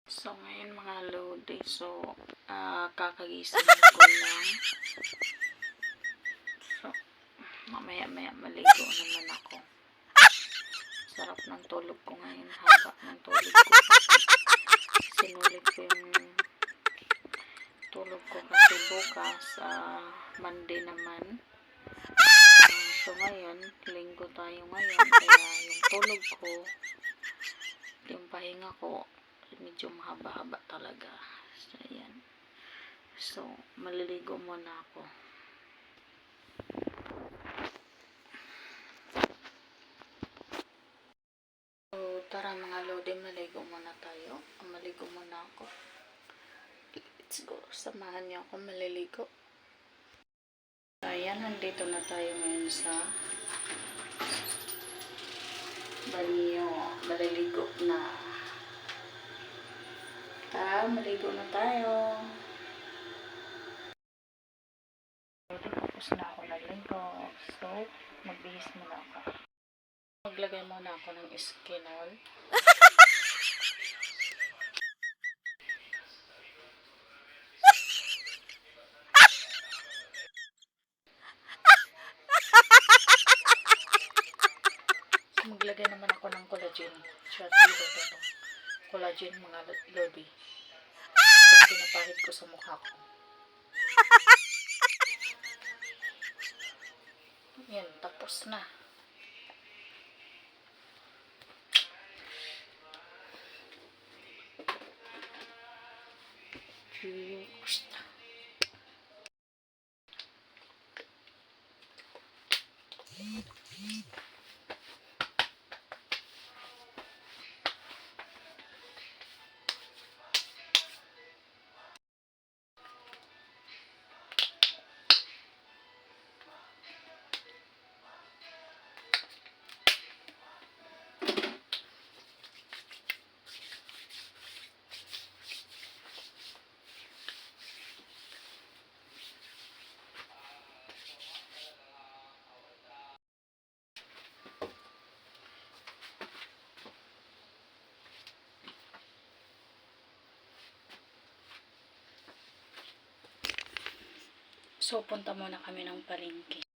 So, ngayon mga lodi, kakagising ko lang. So, mamaya-maya maligo naman ako. Sarap ng tulog ko ngayon, haba ng tulog ko kasi sinulit ko yung tulog ko kasi bukas, Monday naman. So, ngayon, linggo tayo ngayon, kaya yung tulog ko, yung pahinga ko, medyo mahaba-haba talaga. So, ayan. So, maliligo muna ako. So, tara mga lodi, maligo muna tayo. Maligo muna ako. Let's go. Samahan niyo ako maliligo. So, ayan, nandito na tayo ngayon sa banyo. Maliligo na. Tara, maligo na tayo. Tapos na ako naligo. So, magbihis muna ako. Maglagay muna ako ng skinol. Maglagay naman ako ng collagen. Ito. Collagen mga lodi. Itong pinapahid ko sa mukha ko. Yan, tapos na. So, punta muna kami ng palengke.